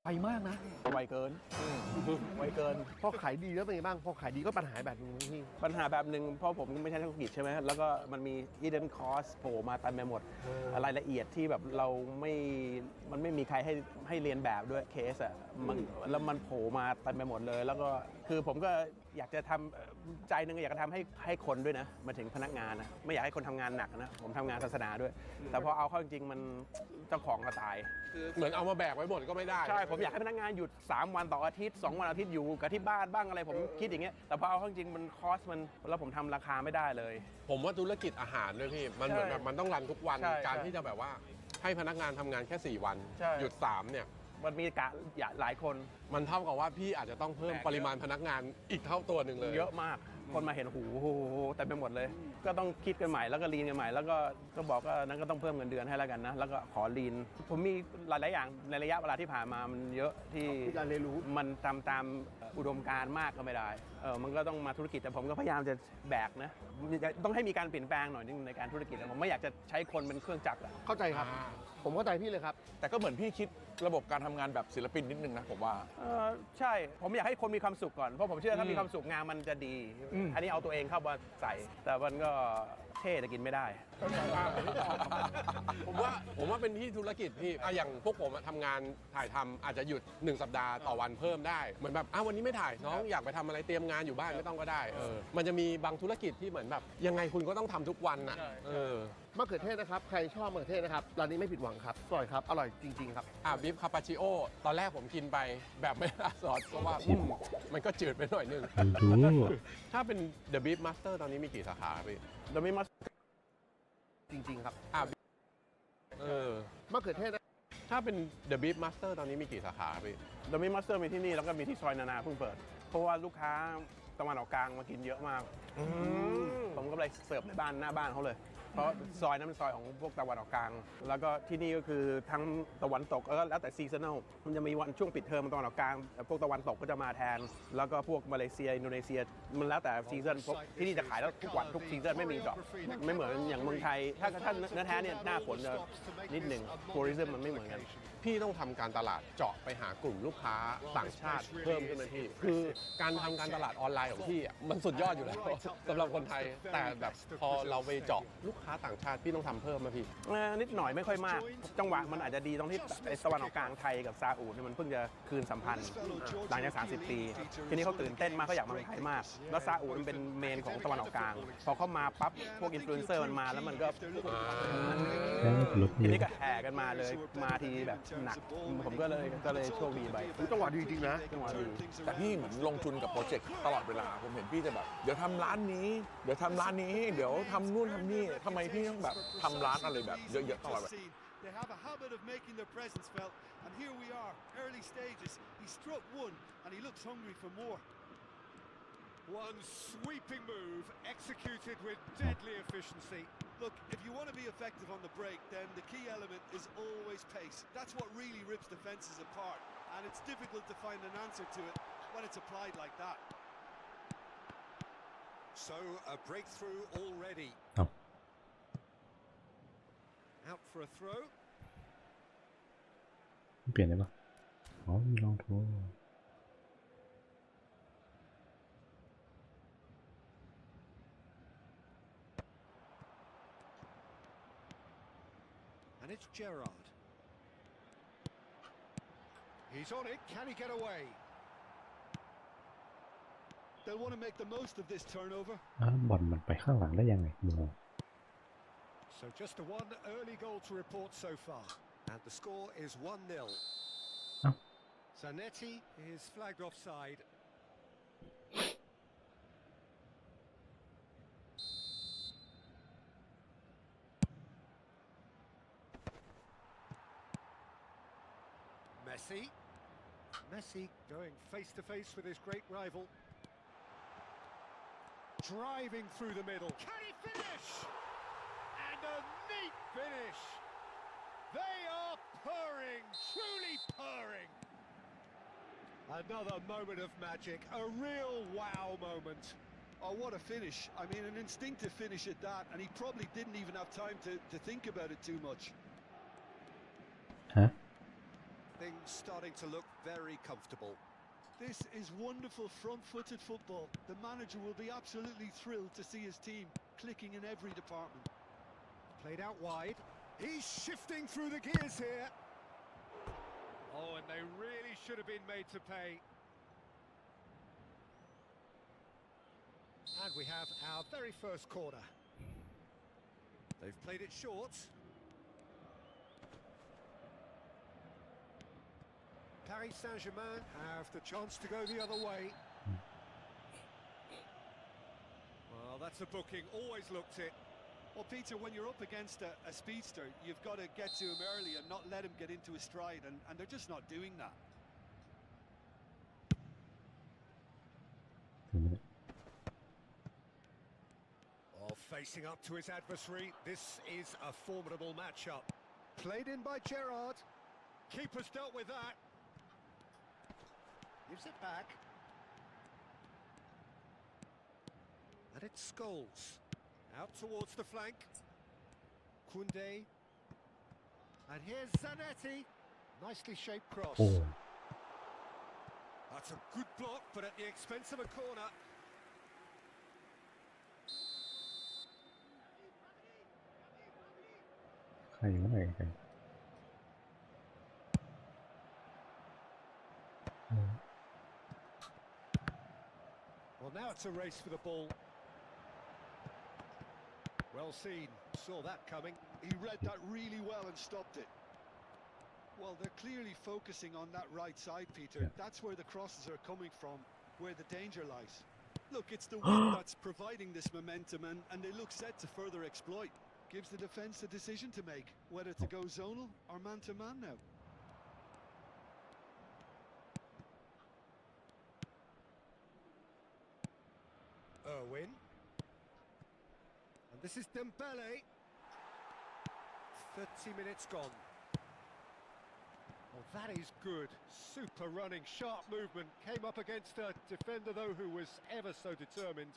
G: ไปมากนะ
D: ไวเกินไวเกิน
E: พอขายดีแล้วเป็นไงบ้างพอขายดีก็ปัญหาแบบนี้พี่
D: ปัญหาแบบหนึ่งเพราะผมไม่ใช่นักธุรกิจใช่ไหมแล้วก็มันมี hidden cost โผล่มาเต็มไปหมดรายละเอียดที่แบบเรามันไม่มีใครให้เรียนแบบด้วยเคสอ่ะแล้วมันโผล่มาเต็มไปหมดเลย แล้วก็คือผมก็อยากจะทำใจหนึ่งอยากจะทำให้คนด้วยนะมาถึงพนักงานนะไม่อยากให้คนทำงานหนักนะผมทำงานศาสนาด้วย แต่พอเอาเข้าจริงๆมันเจ้าของก็ตาย
F: เหมือนเอามาแบกไว้หมดก็ไม่ได้
D: ใช่ ผมอยากให้พนักงานหยุด3 วันต่ออาทิตย์2 วันอาทิตย์อยู่กับที่บ้านบ้างอะไรผมคิดอย่างเงี้ยแต่พอเอาเข้าจริงมันคอสมันแล้วผมทำราคาไม่ได้เลย
F: ผมว่าธุรกิจอาหารด้วยพี่มันเหมือนแบบมันต้องรันทุกวัน
D: ใช่
F: การ
D: ใช่
F: ที่จะแบบว่าให้พนักงานทำงานแค่4 วัน
D: ใช่
F: หยุด3เนี่ย
D: มันมีกะหลายคน
F: มันเท่ากับว่าพี่อาจจะต้องเพิ่มปริมาณพนักงานอีกเท่าตัวหนึ่งเลย
D: เยอะมาก คนมาเห็นหูเต็มไปหมดเลย ก็ต้องคิดกันใหม่แล้วก็ลีนกันใหม่แล้วก็บอกว่านั้นก็ต้องเพิ่มเงินเดือนให้แล้วกันนะแล้วก็ขอลีนผมมีหลายๆอย่างในระยะเวลาที่ผ่านมามันเยอะที่
E: มีการเรียนรู้
D: มันตามอุดมการณ์มากก็ไม่ได้มันก็ต้องมาธุรกิจแต่ผมก็พยายามจะแบกนะต้องให้มีการเปลี่ยนแปลงหน่อยนึงในการธุรกิจผมไม่อยากจะใช้คนเป็นเครื่องจักรอะ
E: เข้าใจครับ ผมเข้าใจพี่เลยครับ
I: แต่ก็เหมือนพี่คิดระบบการทำงานแบบศิลปินนิดนึงนะผมว่า
D: ใช่ ผมอยากให้คนมีความสุขก่อน เพราะผมเชื่อถ้ามีความสุขงานมันจะดี อันนี้เอาตัวเองเข้ามาใส่ แต่มันก็เท่แต่กินไม่ได้
F: ผมว่าเป็นที่ธุรกิจพี่อย่างพวกผมทำงานถ่ายทำอาจจะหยุด1 สัปดาห์ต่อวันเพิ่มได้เหมือนแบบวันนี้ไม่ถ่ายน้องอยากไปทำอะไรเตรียมงานอยู่บ้านไม่ต้องก็ได้มันจะมีบางธุรกิจที่เหมือนแบบยังไงคุณก็ต้องทำทุกวันน่ะ
E: มะเขือเทศนะครับ ใครชอบมะเขือเทศนะครับร้านนี้ไม่ผิดหวังครับอร่อยครับ อร่อยจริง ๆ ครับ
F: บีฟคาปาชิโอตอนแรกผมกินไปแบบไม่ราดซอสเพราะว่ามันก็จืดไปหน่อยนึง
C: ไม่รู้
F: ถ้าเป็น The Beef Master ตอนนี้มีกี่สาขาพี่
D: เราไม่มา
E: จริง ๆ ครับ
F: มะเขือเทศถ้าเป็น The Beef Master ตอนนี้มีกี่สาขาพี่
D: เราไม่มาสเตอร์มีที่นี่แล้วก็มีที่ซอยนานาเพิ่งเปิด เพราะว่าลูกค้าตะวันออกกลางมากินเยอะมาก ผมก็เลยเสิร์ฟในบ้านหน้าบ้านเขาเลย เพราะซอยนั้นเป็นซอยของพวกตะวันออกกลาง แล้วก็ที่นี่ก็คือทั้งตะวันตกแล้วแต่ซีซันอลมันจะมีวันช่วงปิดเทอมตะวันออกกลางแต่พวกตะวันตกก็จะมาแทน แล้วก็พวกมาเลเซียอินโดนีเซียมันแล้วแต่ซีซันที่นี่จะขายแล้วทุกวันทุกซีซันไม่มีดรอปไม่เหมือนอย่างเมืองไทยถ้าเนื้อแท้เนี่ยหน้าฝนจะนิดหนึ่งทัวริซึมมันไม่เหมือนกัน
F: พี่ต้องทำการตลาดเจาะไปหากลุ่มลูกค้าต่างชาติเพิ่มขึ้นไหมพี่ คือการทำการตลาดออนไลน์ของพี่มันสุดยอดอยู่แล้ว สำหรับคนไทย แต่แบบพอเราไปเจาะลูกค้าต่างชาติพี่ต้องทำเพิ่มไหมพี่
D: นิดหน่อยไม่ค่อยมาก จังหวะมันอาจจะดีตรงที่ตะวันออกกลางไทยกับซาอุดเนี่ยมันเพิ่งจะคืนสัมพันธ์หลังจาก30 ปี ทีนี้เขาตื่นเต้นมากเขาอยากมาเมืองไทยมาก แล้วซาอุดมันเป็นเมนของตะวันออกกลาง พอเขามาปั๊บพวกอินฟลูเอนเซอร์มันมาแล้วมันก็
C: แค่รถ
D: ที
C: เย
D: นี้
C: อะ
D: ก็แห่กันมาเลยมาทีแบบหนักผมก็เลยโชคดีไป
E: จังหวะดีจริงนะ
D: จังหวะดี
I: แต่พี่เหมือนลงทุนกับโปรเจกต์ตลอดเวลาผมเห็นพี่จะแบบเดี๋ยวทำร้านนี้เดี๋ยวทำร้านนี้เดี๋ยวทำนู่นทำนี่ทำไมพี่ต้องแบบทำร้านอะไรแบบเยอะๆตลอดแบบ
B: They have a habit of making their presence felt, and here we are, early stages. He struck one, and he looks hungry for more.
A: One sweeping move executed with deadly efficiency.
B: Look, if you want to be effective on the break, then the key element is always pace. That's what really rips defences apart, and it's difficult to find an answer to it when it's applied like that.
A: So, a breakthrough already.
C: Oh.
A: Out for a throw.
C: เปลี่ยนได้ปะอ๋อมีลองโทร
A: And it's Gerrard. He's on it. Can he get away?
B: They'll want to make the most of this turnover.
C: บอลมันไปข้างหลังได้ยังไงงง
A: So just the one early goal to report so far. And the score is 1-0.
C: Oh.
A: Zanetti is flagged offside. Messi going face to face with his great rival. Driving through the middle. Can he finish? And a neat finish. They are purring, truly purring. Another moment of magic, a real wow moment.
B: Oh, what a finish. I mean, an instinctive finish at that, and he probably didn't even have time to think about it too much.
C: ฮะ
A: Things starting to look very comfortable.
B: This is wonderful front-footed football. The manager will be absolutely thrilled to see his team clicking in every department.
A: Played out wide. He's shifting through the gears here. Oh, and they really should have been made to pay. And we have our very first corner. They've played it short. Paris Saint-Germain have the chance to go the other way. Well, that's a booking, always looked it.
B: Well, Peter, when you're up against a speedster, you've got to get to him early and not let him get into his stride, and they're just not doing that.
C: ถึงไหมเนี่ย
A: Oh, facing up to his adversary, this is a formidable matchup. Played in by Gerrard. Keeper's dealt with that. Gives it back. And it's Scholes. Out towards the flank. Koundé. And here's Zanetti. Nicely shaped cross.
C: โอ้
A: That's a good block, but at the expense of a corner.
C: ใครวะไหนกัน
A: Well, now it's a race for the ball. Well seen. Saw that coming.
B: He read that really well and stopped it. Well, they're clearly focusing on that right side, Peter.
C: Yeah.
B: That's where the crosses are coming from, where the danger lies. Look, it's the wind that's providing this momentum, and they look set to further exploit. Gives the defence a decision to make, whether to go zonal or man-to-man now.
A: Irwin. And this is Dembele. 30 minutes gone. Well, that is good. Super running, sharp movement. Came up against a defender, though, who was ever so determined.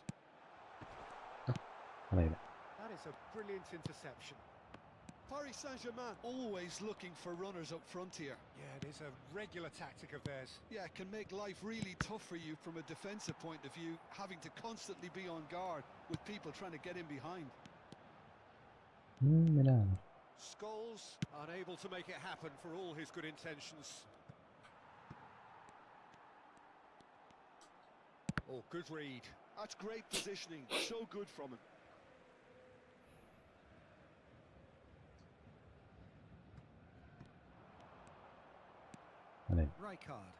C: อะไรเนี่ย
A: That is a brilliant interception.
B: Paris Saint-Germain always looking for runners up front here.
A: Yeah, it is a regular tactic of theirs.
B: Yeah, it can make life really tough for you from a defensive point of view, having to constantly be on guard with people trying to get in behind.
C: ไม่ได้หรอ
A: Scholes unable to make it happen for all his good intentions. Oh, good read.
B: That's great positioning, so good from him.
A: Rijkaard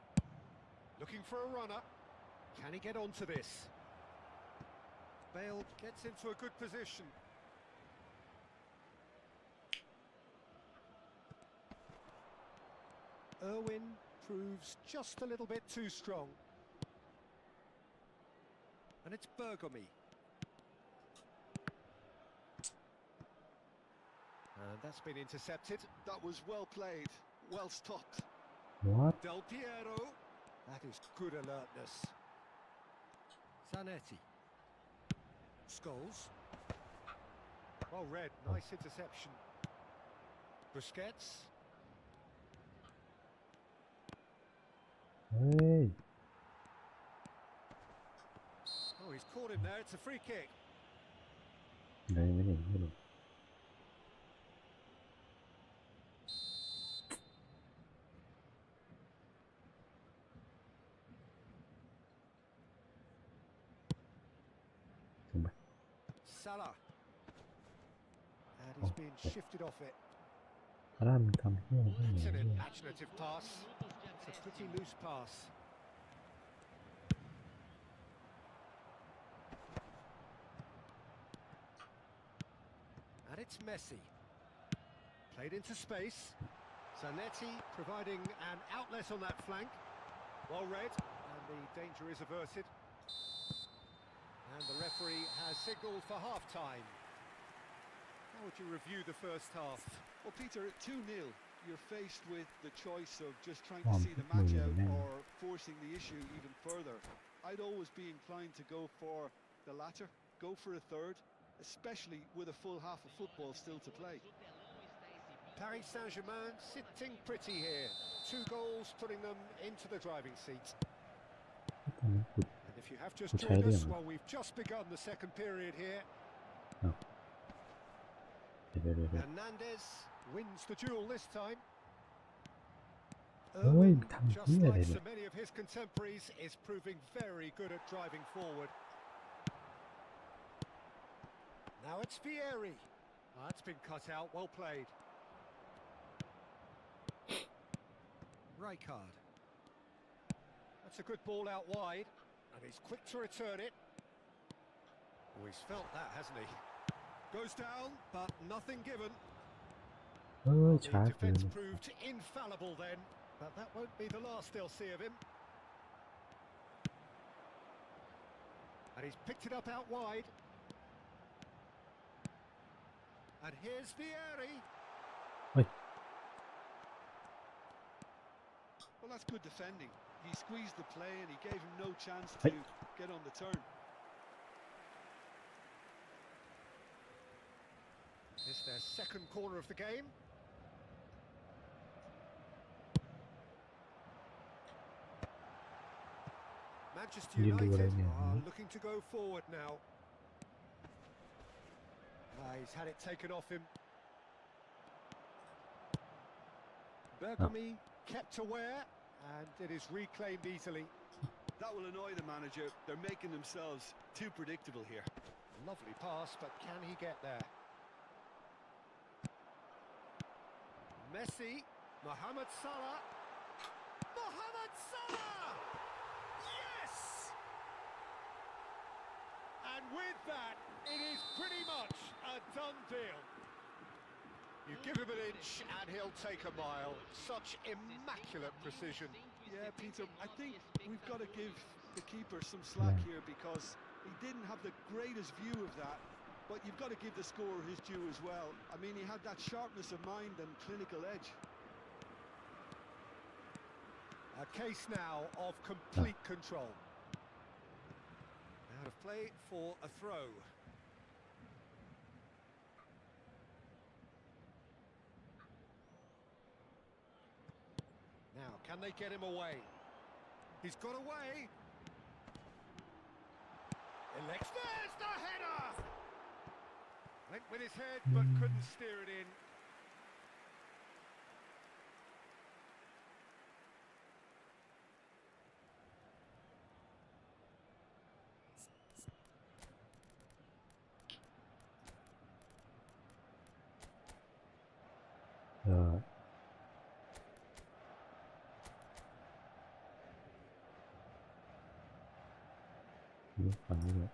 A: looking for a runner. Can he get onto this? Bale gets into a good position. Irwin proves just a little bit too strong. And it's Bergomi. And that's been intercepted.
B: That was well played, well stopped.
C: What?
A: Del Piero. That is good alertness. Zanetti. Scholes. Well read, nice interception. Busquets.
C: Hey.
A: Oh, he's caught him there. It's a free kick.
C: ไม่เห็นไม่เห็น
A: Salah. And he's been shifted off it.
C: ร่ามันทำให้ไม่
A: It's
C: เห็
A: an
C: น
A: imaginative pass. It's a pretty loose pass. And it's Messi. Played into space. Zanetti providing an outlet on that flank. Well read, and the danger is averted. And the referee has signalled for half-time. How would you review the first half?
B: Well, Peter, 2-0. You're faced with the choice of just trying to see the match out or forcing the issue even further. I'd always be inclined to go for the latter, go for a third, especially with a full half of football still to play.
A: Paris Saint-Germain sitting pretty here. 2 goals putting them into the driving seat.
C: ตอนนั้นขุด
A: And if you have just
C: Which
A: joined us,
C: idea?
A: well, we've just begun the second period here.
C: เดี๋ยว
A: Hernandez wins the duel this time.
C: เฮ้ย
A: Irwin,
C: ทำ
A: just
C: เหี้ยอะไร
A: like
C: เนี่
A: so
C: ย
A: many of his contemporaries, is proving very good at driving forward. Now it's Vieri. That's been cut out, well played. Rijkaard. That's a good ball out wide, and he's quick to return it. Oh, he's felt that, hasn't he? Goes down, but nothing given.
C: เฮ้ย
A: The
C: ช้าเกิน
A: defence proved infallible then, but that won't be the last they'll see of him. And he's picked it up out wide. And here's Vieri.
C: เฮ้ย
B: Well, that's good defending. He squeezed the play and he gave him no chance to
C: Hey.
B: get on the turn.
A: It's their second corner of the game. Manchester
C: You do what I
A: United
C: mean,
A: are
C: huh?
A: looking to go forward now. He's had it taken off him. Bergomi kept aware, and it is reclaimed easily.
B: That will annoy the manager. They're making themselves too predictable here.
A: Lovely pass, but can he get there? Messi, Mohamed Salah. Mohamed Salah! Yes! And with that, it is pretty much a done deal. You give him an inch and he'll take a mile. Such immaculate precision.
B: Yeah, Peter, I think we've got to give the keeper some slack here because he didn't have the greatest view of that, but you've got to give the scorer his due as well. I mean, he had that sharpness of mind and clinical edge.
A: A case now of complete control. Out of play for a throw. Now, can they get him away? He's got away. There's the header! Went with his head, but couldn't steer it in.
C: นี่ฝั่งนี้เลย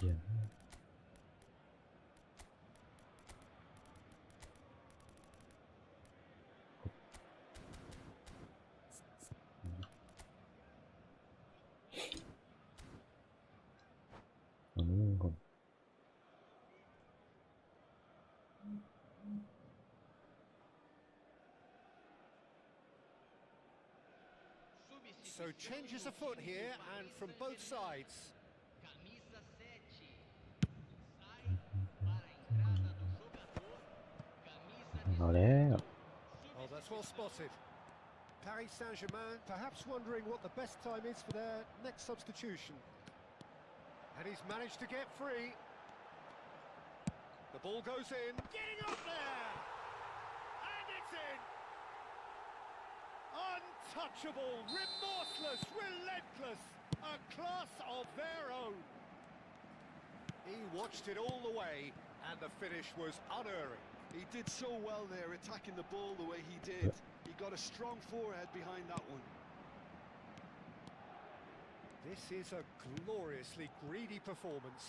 C: เหี้ยตรงนี้คน
A: So changes afoot here, and from both sides.
C: เอาแล้ว
A: Oh, that's well spotted. Paris Saint-Germain perhaps wondering what the best time is for their next substitution. And he's managed to get free. The ball goes in. Getting up there! And it's in! Untouchable, remorseless, relentless, a class of their own. He watched it all the way, and the finish was unerring.
B: He did so well there, attacking the ball the way he did. He got a strong forehead behind that one.
A: This is a gloriously greedy performance.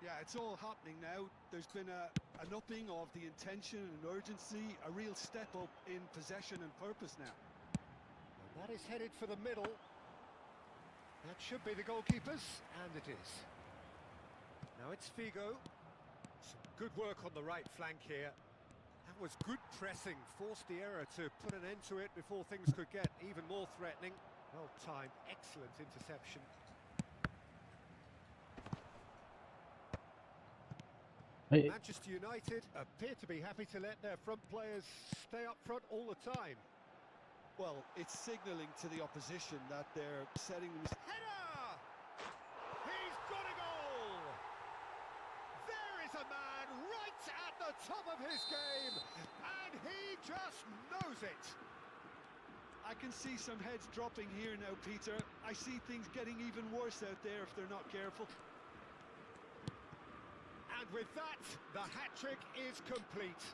B: Yeah, it's all happening now. There's been an upping of the intention and urgency, a real step up in possession and purpose now.
A: And that is headed for the middle. That should be the goalkeepers, and it is. Now it's Figo. Some good work on the right flank here. That was good pressing, forced the error to put an end to it before things could get even more threatening. Well timed, excellent interception.
C: Hey.
A: Manchester United appear to be happy to let their front players stay up front all the time.
B: Well, it's signalling to the opposition that they're setting them...
A: Header! He's got a goal! There is a man right at the top of his game, and he just knows it.
B: I can see some heads dropping here now, Peter. I see things getting even worse out there if they're not careful.
A: And with that, the hat-trick is complete.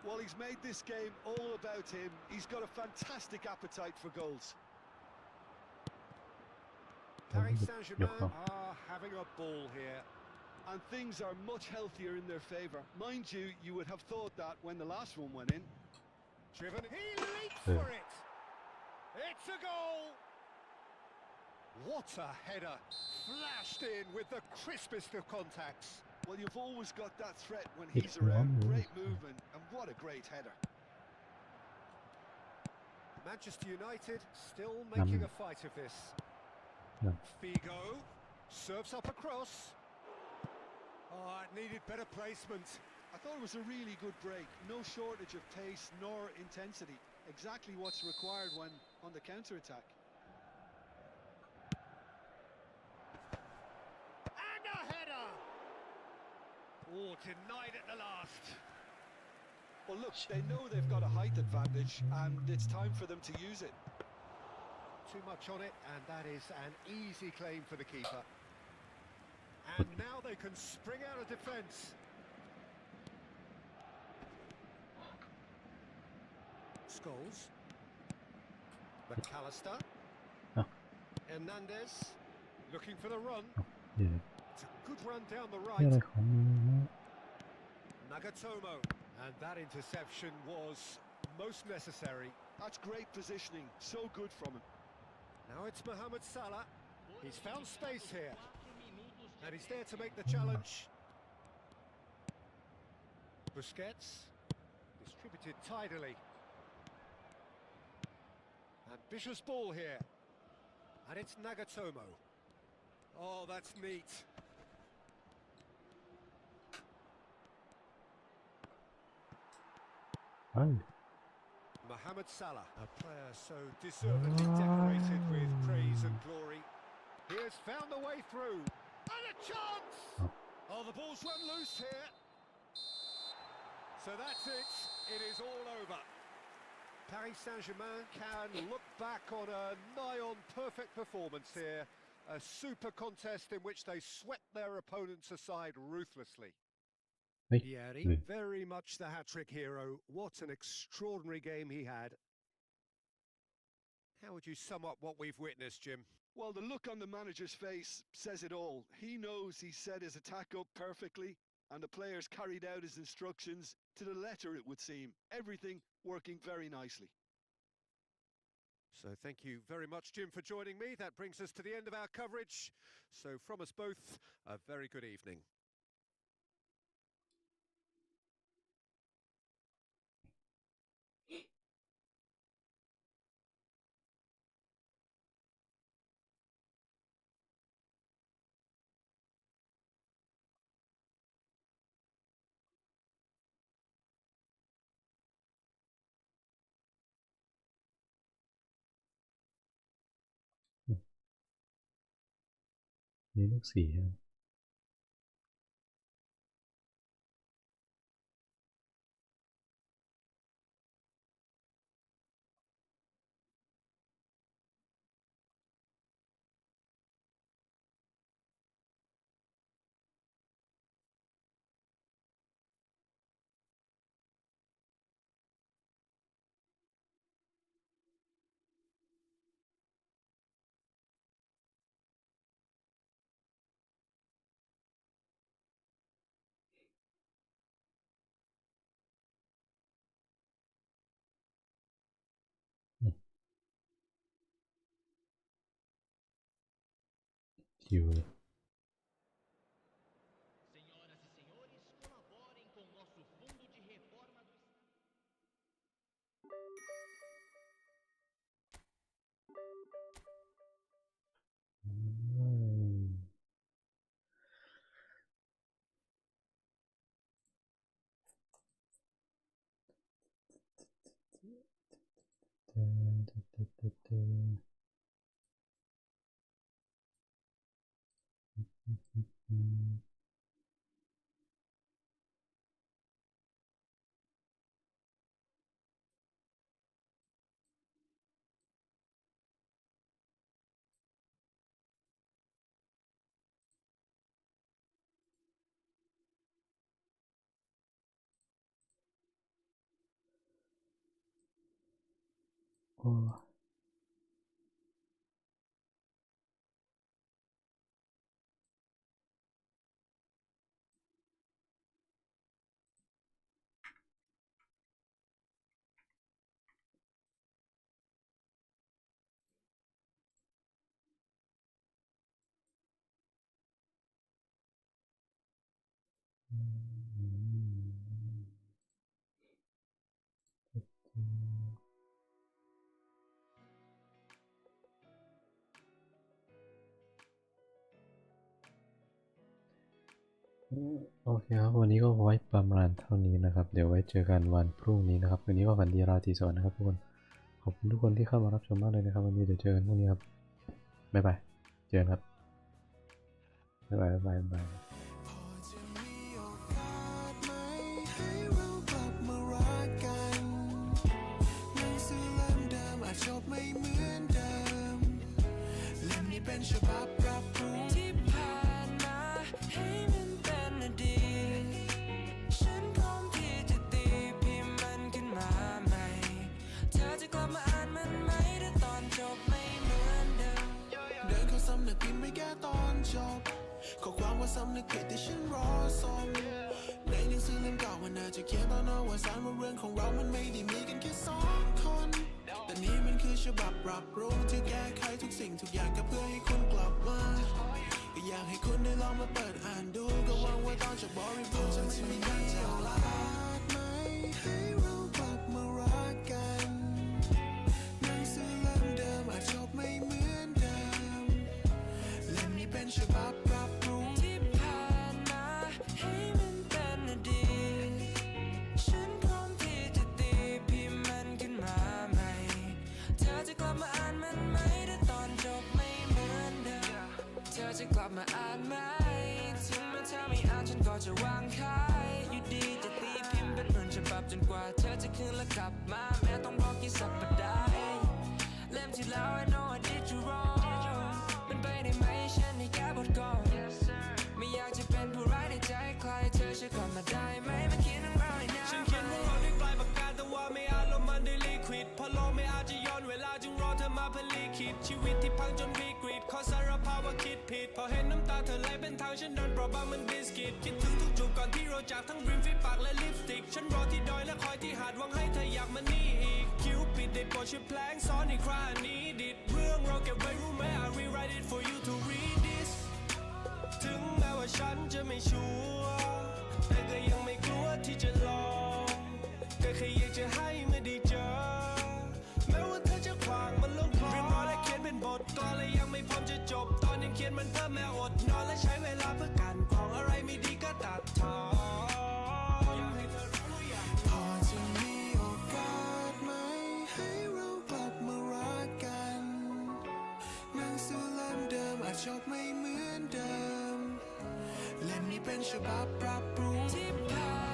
B: Well, he's made this game all about him. He's got a fantastic appetite for goals.
A: Paris Saint-Germain are having a ball here.
B: And things are much healthier in their favour. Mind you, you would have thought that when the last one went in.
A: Driven, he leaps for it! It's a goal! What a header! Flashed in with the crispest of contacts.
B: Well, you've always got that threat when he's around. Great movement, and what a great header.
A: Manchester United still making a fight of this. Figo serves up across. Oh, it needed better placement.
B: I thought it was a really good break. No shortage of pace nor intensity. Exactly what's required when on the counter-attack.
A: And a header! Oh, denied at the last.
B: Well, look, they know they've got a height advantage, and it's time for them to use it.
A: Too much on it, and that is an easy claim for the keeper. And now they can spring out of defence. Scholes. McAllister. Hernandez. Looking for the run. It's a good run down the right. Nagatomo. And that interception was most necessary.
B: That's great positioning. So good from him.
A: Now it's Mohamed Salah. He's found space here. And he's there to make the challenge. Busquets. Distributed tidily. Ambitious ball here. And it's Nagatomo. Oh, that's neat. Mohamed Salah, a player so deservedly decorated with praise and glory. He has found a way through. And a chance! Oh, the ball's run loose here. So that's it. It is all over. Paris Saint-Germain can look back on a nigh-on perfect performance here. A super contest in which they swept their opponents aside ruthlessly. Vieri, very much the hat-trick hero. What an extraordinary game he had. How would you sum up what we've witnessed, Jim?
B: Well, the look on the manager's face says it all. He knows he set his attack up perfectly, and the players carried out his instructions to the letter, it would seem. Everything working very nicely.
A: So thank you very much, Jim, for joining me. That brings us to the end of our coverage. So from us both, a very good evening.
C: นี่ลูกสีอะคิวเลย
H: Senhoras e senhores, colaborem com o nosso fundo de reforma do
C: โอ้โอเคครับวันนี้ก็ไว้ประมาณเท่านี้นะครับเดี๋ยวไว้เจอกันวันพรุ่งนี้นะครับวันนี้ก็ฝันดีราตรีสวัสดิ์นะครับทุกคนขอบคุณทุกคนที่เข้ามารับชมมากเลยนะครับวันนี้เดี๋ยวเจอกันพรุ่งนี้ครับบ๊ายบายเจอกันครับบ๊ายบายบ๊ายบายบ๊ายบาย
J: จบไม่เหมือนเดิมเล่มนี้เป็นฉบับปรับปรุงที่ผ่านมาให้มันเป็นอดีตฉันพร้อมที่จะตีพิมพ์มันขึ้นมาใหม่เธอจะกลับมาอ่านมันไหมถ้าตอนจบไม่เหมือนเดิมเดินเข้าสำนึกพิมพ์ไม่แก้ตอนจบข้อความว่าสำนึกผิดที่ฉันรอส่งในหนังสือเล่มเก่ามันน่าจะเขียนตอนอวสานว่าเรื่องของเรามันไม่ได้มีกันแค่สองคนแต่นี่มันคือฉบับปรับปรุงที่แก้ไขทุกสิ่งทุกอย่างก็เพื่อให้คุณกลับมาก็อยากให้คุณได้ลองมาเปิดอ่านดูก็หวังว่าตอนจบบริบูรณ์จะไม่มีการเจ้าลาดไหมให้เรากลับมารักกันหนังสือเล่มเดิมอาจจบไม่เหมือนเดิมเล่มนี้เป็นฉบับปรับปรุงที่ผ่านมาให้มันเป็นอดีตฉันพร้อมที่จะตีพิมพ์มันขึ้นมาใหม่เธอจะกลับมาอ่านมันไหมถ้าตอนจบไม่เหมือนเดิมเธอจะกลับมาอ่านไหมถึงแม้เธอไม่อ่านฉันก็จะวางขายอยู่ดีจะตีพิมพ์เป็นเหมือนฉบับจนกว่าเธอจะคืนและกลับมาแม้ต้องรอกี่สัปดาห์เล่มที่แล้ว I know I did you wrong เป็นไปได้ไหมฉันให้แก้บทก่อนไม่อยากจะเป็นผู้ร้ายในใจใครเธอจะกลับมาได้ไหมมาเขียนเรื่องราวให้หน้าฉันเขียนพวกเราด้วยปลายปากกาแต่ว่าไม่อาจลบมันด้วยลิควิดพอโลกไม่อาจจะย้อนเวลาจึงรอเธอมาผ ตชีวิตที่พังจนวิกฤตขอสารภาพว่าคิดผิดพอเห็นน้ำตาเธอไหลเป็นทางฉันนั้นเปราะบางมันบิสกิตคิดถึงทุกจูบก่อนที่เราจากทั้งริมฝีปากและลิปสติกฉันรอที่ดอยและคอยที่หาดหวังให้เธออยากมานี่อีกคิวปิดได้โปรดช่วยแพลงซ้อนอีกครานี้ดิดเรื่องเราเก็บไว้รู้ไหม I rewrite it for you to read this ถึงแม้ว่าฉันจะไม่ชัวร์แต่ก็ยังไม่กลัวที่จะลองก็แค่อยากจะให้เมื่อได้เจอแม้ว่าเธอจะขวางมันลงคอเรียบร้อยและเขียนเป็นบทก็เลยยังไม่พร้อมจะจบตอนยังเขียนมันเพิ่มแม้อดนอนและใช้เวลาเพื่อการกรองอะไรไม่ดีก็ตัดทอนอยากให้เธอรู้อยากพอจะมีโอกาสไหมให้เรากลับมารักกันหนังสือเล่มเดิมอาจจบไม่เหมือนเดิมเล่มนี้เป็นฉบับปรับปรุงที่ผ่าน